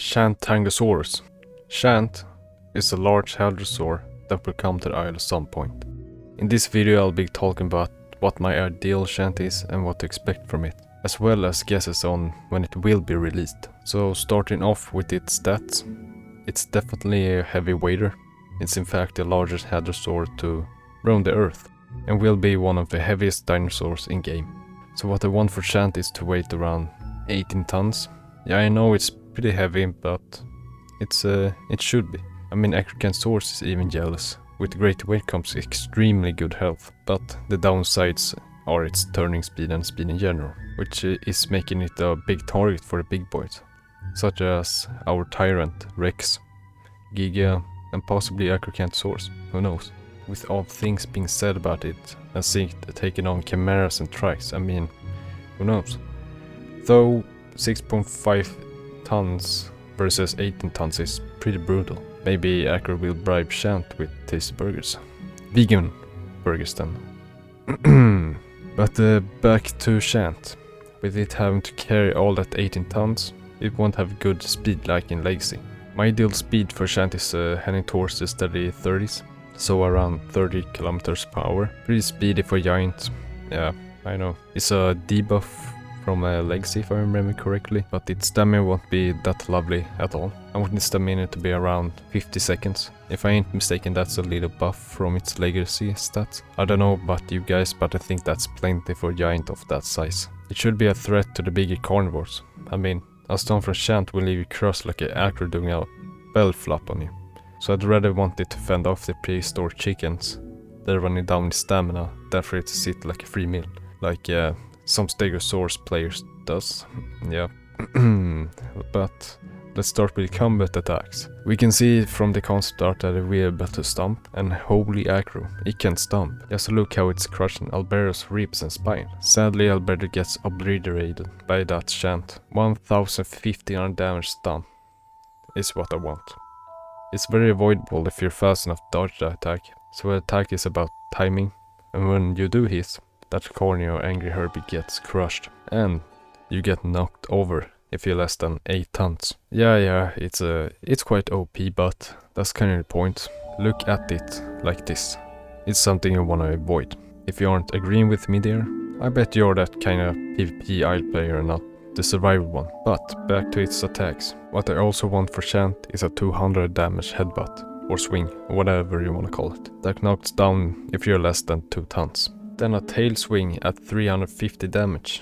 Shantungosaurus. Shant is a large hadrosaur that will come to the isle at some point. In this video I'll be talking about what my ideal Shant is and what to expect from it, as well as guesses on when it will be released. So starting off with its stats, it's definitely a heavy weighter. It's in fact the largest hadrosaur to roam the earth, and will be one of the heaviest dinosaurs in game. So what I want for Shant is to weight around 18 tons. Yeah, I know it's pretty heavy, but it should be. I mean, Shantungosaurus is even jealous. With great weight comes extremely good health, but the downsides are its turning speed and speed in general, which is making it a big target for the big boys, such as our Tyrant, Rex, Giga, and possibly Shantungosaurus, who knows. With all things being said about it, and seeing it taking on chimeras and trikes, I mean, who knows. Though 6.5 tons versus 18 tons is pretty brutal. Maybe Acro will bribe Shant with tasty burgers. Vegan burgers then. But back to Shant. With it having to carry all that 18 tons, it won't have good speed like in Legacy. My ideal speed for Shant is heading towards the steady 30s, so around 30 kilometers per hour. Pretty speedy for giant. Yeah, I know. It's a debuff from Legacy if I remember correctly, but its stamina won't be that lovely at all. I want its stamina to be around 50 seconds. If I ain't mistaken, that's a little buff from its Legacy stats. I don't know about you guys, but I think that's plenty for a giant of that size. It should be a threat to the bigger carnivores. I mean, a stone from Shant will leave you crossed like an acro doing a bell flop on you. So I'd rather want it to fend off the prehistoric chickens that are running down its stamina than for it to sit like a free meal, like some Stegosaurus players does. Yeah. But let's start with combat attacks. We can see from the concept art that we're able to stomp, and holy acro, it can stomp. Just look how it's crushing Albero's ribs and spine. Sadly, Albero gets obliterated by that Shant. 1500 damage stomp is what I want. It's very avoidable if you're fast enough to dodge the attack, so the attack is about timing, and when you do hit, that corny or angry Herbie gets crushed, and you get knocked over if you're less than 8 tons. Yeah, it's quite OP, but that's kind of the point. Look at it like this. It's something you want to avoid. If you aren't agreeing with me there, I bet you're that kind of PvP isle player and not the survival one. But back to its attacks. What I also want for Shant is a 200 damage headbutt, or swing, or whatever you want to call it, that knocks down if you're less than 2 tons. Then a tail swing at 350 damage,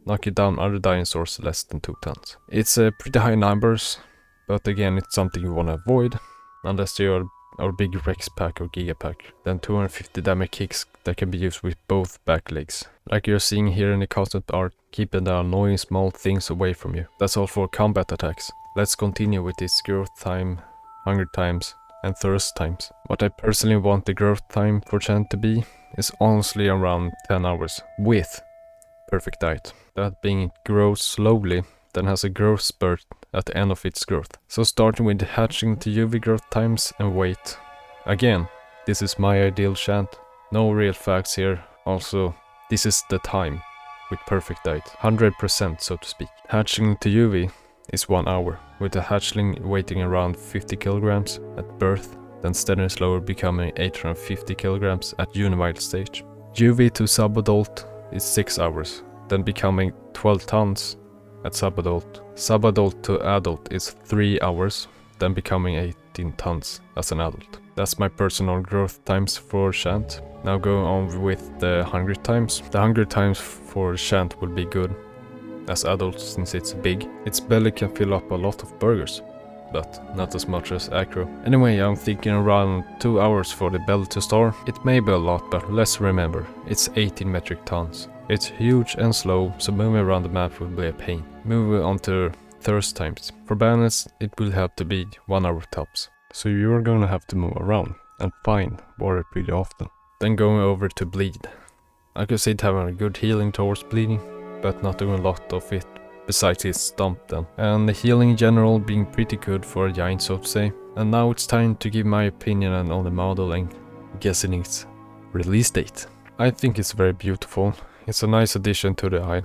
knocking down other dinosaurs less than 2 tons. It's pretty high numbers, but again it's something you want to avoid, unless you're our big Rex pack or Giga pack. Then 250 damage kicks that can be used with both back legs. Like you're seeing here in the concept art, keeping the annoying small things away from you. That's all for combat attacks. Let's continue with its growth time, hunger times, and thirst times. What I personally want the growth time for Shant to be is honestly around 10 hours, with perfect diet. That being it grows slowly, then has a growth spurt at the end of its growth. So starting with the hatching to UV growth times and weight. Again, this is my ideal Shant. No real facts here. Also, this is the time with perfect diet. 100% so to speak. Hatching to UV is 1 hour, with the hatchling weighing around 50 kilograms at birth, then steadily slower becoming 850 kilograms at juvenile stage. UV to subadult is 6 hours, then becoming 12 tons at subadult. Subadult to adult is 3 hours, then becoming 18 tons as an adult. That's my personal growth times for Shant. Now going on with the hunger times. The hunger times for Shant will be good as adults since it's big. Its belly can fill up a lot of burgers, but not as much as acro. Anyway, I'm thinking around 2 hours for the belly to start. It may be a lot, but let's remember, it's 18 metric tons. It's huge and slow, so moving around the map will be a pain. Moving on to thirst times. For balance, it will have to be 1 hour tops. So you're gonna have to move around and find water pretty often. Then going over to bleed. I could see it having a good healing towards bleeding, but not doing a lot of it besides its stomp then. And the healing in general being pretty good for a giant, so to say. And now it's time to give my opinion on the model and guessing its release date. I think it's very beautiful. It's a nice addition to the isle.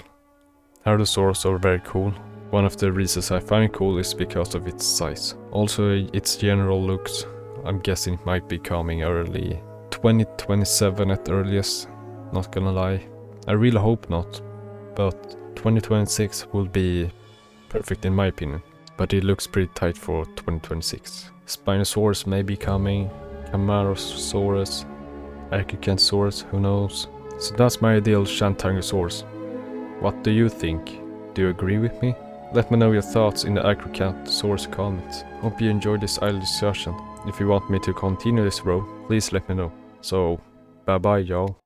Hadrosaurs are very cool. One of the reasons I find it cool is because of its size. Also its general looks. I'm guessing it might be coming early 2027 at earliest, not gonna lie. I really hope not, but 2026 will be perfect in my opinion. But it looks pretty tight for 2026. Spinosaurus may be coming, Camarasaurus, Archaeosaurus, who knows. So that's my ideal Shantungosaurus. What do you think? Do you agree with me? Let me know your thoughts in the Archaeosaurus comments. Hope you enjoyed this idle discussion. If you want me to continue this row, please let me know. So, bye bye y'all.